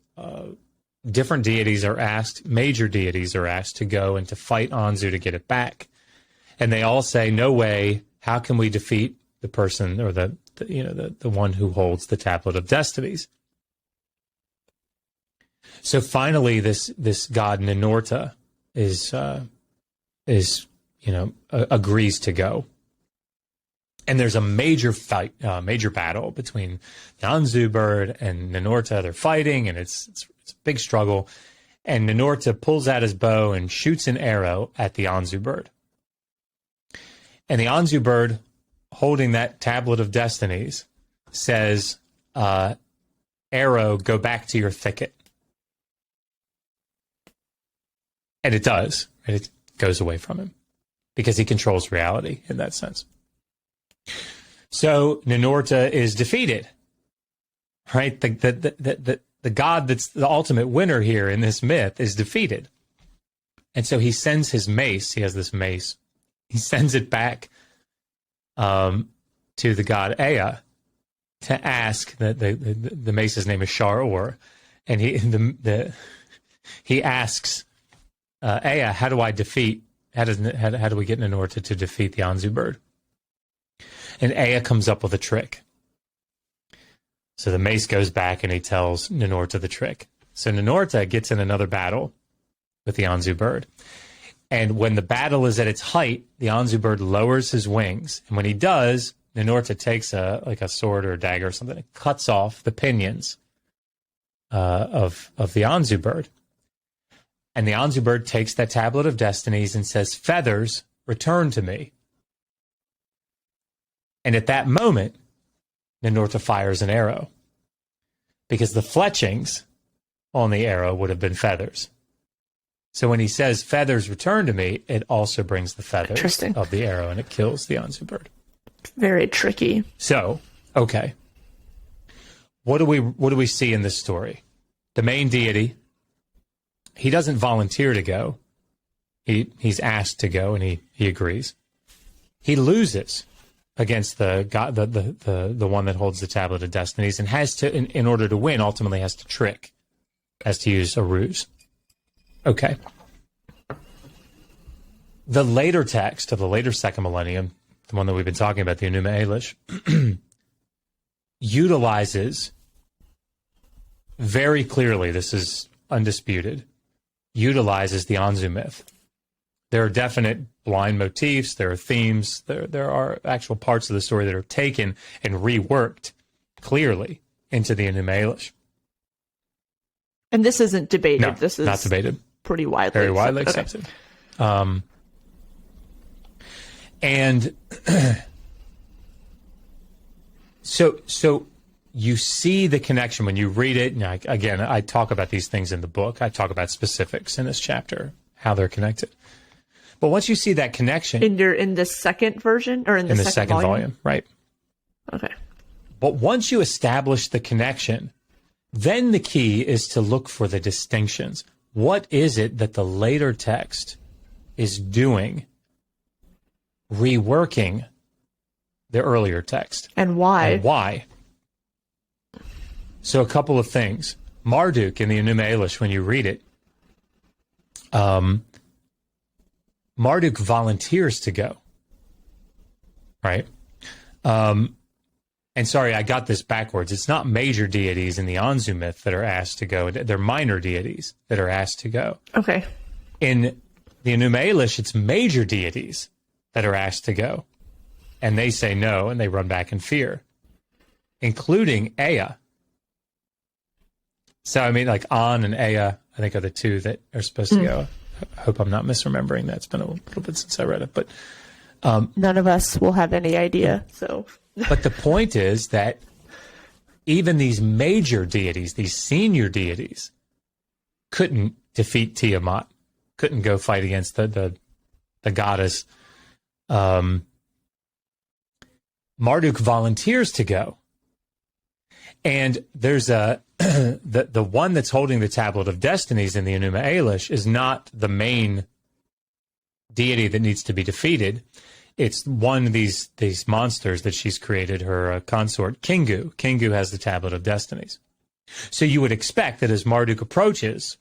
different deities are asked, major deities are asked to go and to fight Anzu to get it back. And they all say, no way, how can we defeat the person or the one who holds the Tablet of Destinies? So finally, this god Ninurta agrees to go. And there's a major fight, major battle between the Anzu bird and Ninurta. They're fighting, and it's a big struggle. And Ninurta pulls out his bow and shoots an arrow at the Anzu bird. And the Anzu bird, holding that Tablet of Destinies, says, arrow, go back to your thicket. And it does. And it goes away from him because he controls reality in that sense. So Ninurta is defeated, right? The god that's the ultimate winner here in this myth is defeated. And so he sends his mace. He has this mace. He sends it back to the god Ea to ask. The mace's name is Shar-Or, and he asks Ea, how do we get Ninurta to defeat the Anzu bird? And Ea comes up with a trick. So the mace goes back and he tells Ninurta the trick. So Ninurta gets in another battle with the Anzu bird. And when the battle is at its height, the Anzu bird lowers his wings. And when he does, Ninurta takes a sword or a dagger or something and cuts off the pinions of the Anzu bird. And the Anzu bird takes that Tablet of Destinies and says, feathers, return to me. And at that moment, Ninurta fires an arrow because the fletchings on the arrow would have been feathers. So when he says, feathers, return to me, it also brings the feathers of the arrow and it kills the Anzu bird. Very tricky. So, okay. What do we see in this story? The main deity, he doesn't volunteer to go. He's asked to go and he agrees. He loses against the god, the one that holds the Tablet of Destinies, and has to, in order to win, ultimately has to use a ruse. Okay. The later text of the later second millennium, the one that we've been talking about, the Enuma Elish, utilizes very clearly, this is undisputed, utilizes the Anzu myth. There are definite blind motifs, there are themes, there are actual parts of the story that are taken and reworked clearly into the Enuma Elish. And this isn't debated. No, this is not debated. Pretty widely very widely accepted. Okay. And so you see the connection when you read it. Now, again, I talk about these things in the book. I talk about specifics in this chapter, how they're connected. But once you see that connection in the second version or in the second volume, right? Okay. But once you establish the connection, then the key is to look for the distinctions. What is it that the later text is doing, reworking the earlier text? And why? And why? So a couple of things. Marduk in the Enuma Elish, when you read it, Marduk volunteers to go, right? And sorry, I got this backwards. It's not major deities in the Anzu myth that are asked to go. They're minor deities that are asked to go. Okay. In the Enuma Elish, it's major deities that are asked to go. And they say no, and they run back in fear, including Ea. So, I mean, like An and Ea, I think, are the two that are supposed to go. I hope I'm not misremembering that. It's been a little bit since I read it. But none of us will have any idea, so... But the point is that even these major deities, these senior deities, couldn't defeat Tiamat, couldn't go fight against the goddess. Marduk volunteers to go. And there's the one that's holding the Tablet of Destinies in the Enuma Elish is not the main deity that needs to be defeated. It's one of these monsters that she's created, her consort, Kingu. Kingu has the Tablet of Destinies. So you would expect that as Marduk approaches,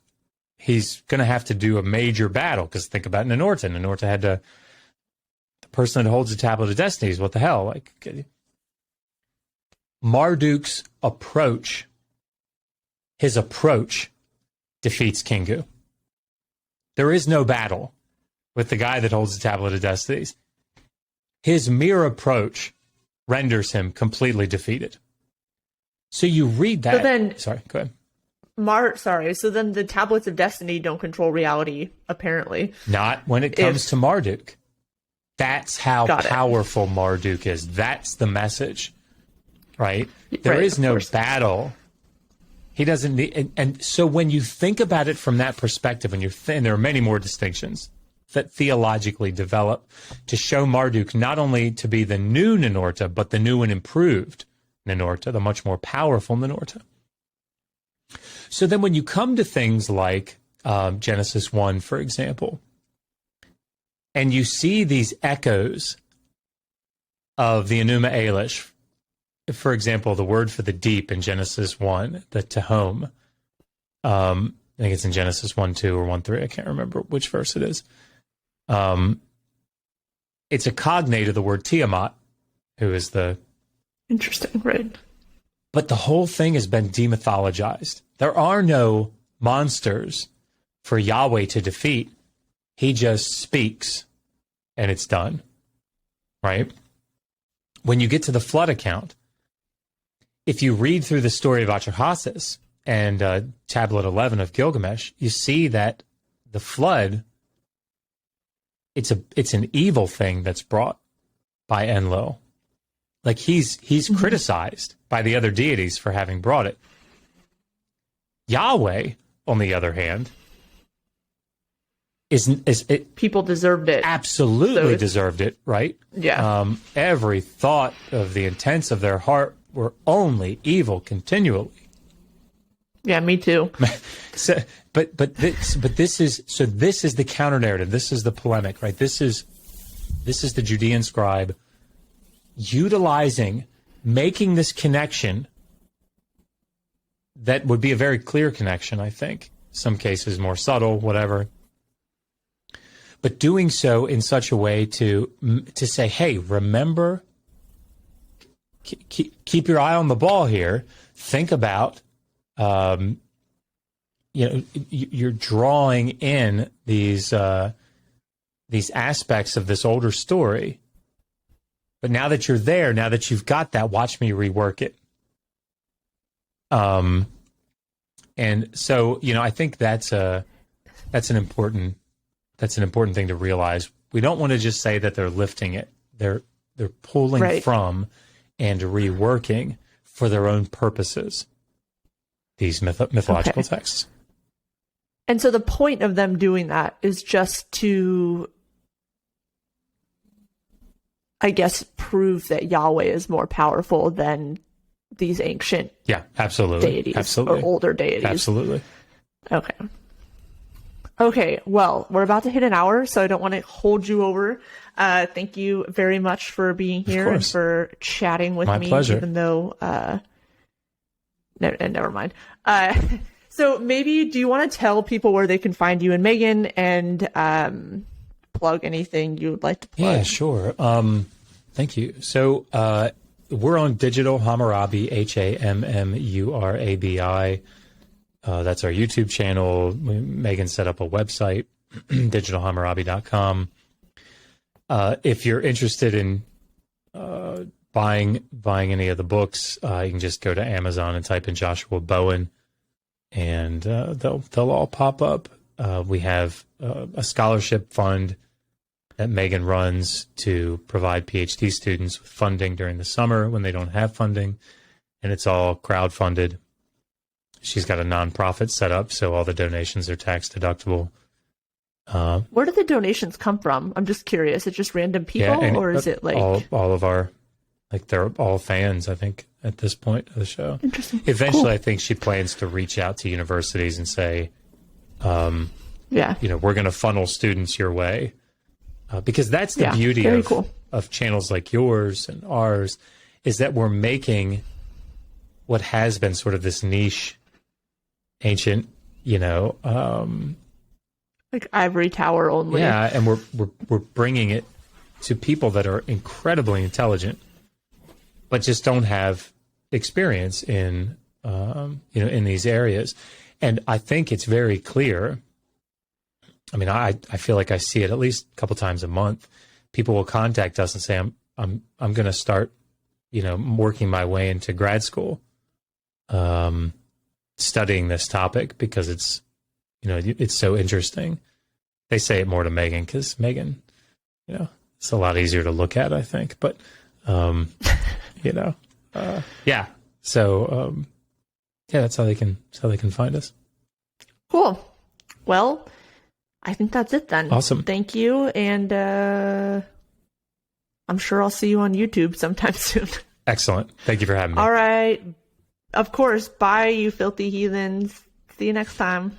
he's going to have to do a major battle, because think about Ninurta. Ninurta had to, the person that holds the Tablet of Destinies, what the hell? Like, Marduk's approach, his approach defeats Kingu. There is no battle with the guy that holds the Tablet of Destinies. His mere approach renders him completely defeated. So you read that. So then, sorry, go ahead. So then the Tablets of Destiny don't control reality, apparently. Not when it comes to Marduk. That's how powerful Marduk is. That's the message, right? There is no battle. He doesn't need, and so when you think about it from that perspective, and there are many more distinctions that theologically develop to show Marduk not only to be the new Ninurta, but the new and improved Ninurta, the much more powerful Ninurta. So then when you come to things like Genesis 1, for example, and you see these echoes of the Enuma Elish, for example, the word for the deep in Genesis 1, the Tehom, I think it's in Genesis 1, 2, or 1, 3, I can't remember which verse it is. It's a cognate of the word Tiamat, who is the... Interesting, right. But the whole thing has been demythologized. There are no monsters for Yahweh to defeat. He just speaks, and it's done, right? When you get to the flood account, if you read through the story of Atrahasis and Tablet 11 of Gilgamesh, you see that the flood... It's an evil thing that's brought by Enlil. Like he's criticized by the other deities for having brought it. Yahweh, on the other hand, people deserved it. Absolutely deserved it, right? Yeah. Every thought of the intents of their heart were only evil continually. Yeah, me too. So, but this is the counter narrative. This is the polemic, right? This is the Judean scribe making this connection that would be a very clear connection, I think. Some cases more subtle, whatever. But doing so in such a way to say, hey, remember, keep your eye on the ball here. Think about. You're drawing in these aspects of this older story, but now that you're there, now that you've got that, watch me rework it. And so I think that's an important thing to realize. We don't want to just say that they're lifting it; they're pulling from and reworking for their own purposes these mythological texts. And so the point of them doing that is just to I guess, prove that Yahweh is more powerful than these ancient absolutely. deities or older deities. Absolutely. Okay, well, we're about to hit an hour, so I don't want to hold you over. Thank you very much for being here and for chatting with me. My pleasure. Even though, never mind. So maybe, do you want to tell people where they can find you and Megan, and plug anything you would like to plug? Yeah, sure. Thank you. So we're on Digital Hammurabi, Hammurabi. That's our YouTube channel. Megan set up a website, digitalhammurabi.com. If you're interested in buying any of the books, you can just go to Amazon and type in Joshua Bowen, and they'll all pop up. We have a scholarship fund that Megan runs to provide PhD students with funding during the summer when they don't have funding, and it's all crowdfunded. She's got a nonprofit set up, so all the donations are tax deductible. Where do the donations come from? I'm just curious. Is it just random people, or is it like all of our, like, they're all fans, I think, at this point of the show. Interesting. Eventually, Cool. I think she plans to reach out to universities and say, we're going to funnel students your way. Because that's the beauty of channels like yours and ours, is that we're making what has been sort of this niche, ancient, like ivory tower only. Yeah, and we're bringing it to people that are incredibly intelligent, but just don't have experience in in these areas. And I think it's very clear. I mean, I feel like I see it at least a couple times a month. People will contact us and say, I'm going to start, working my way into grad school, studying this topic because it's so interesting. They say it more to Megan because Megan, it's a lot easier to look at, I think. But, yeah. So, that's how they can find us. Cool. Well, I think that's it then. Awesome. Thank you. And I'm sure I'll see you on YouTube sometime soon. Excellent. Thank you for having me. All right. Of course. Bye, you filthy heathens. See you next time.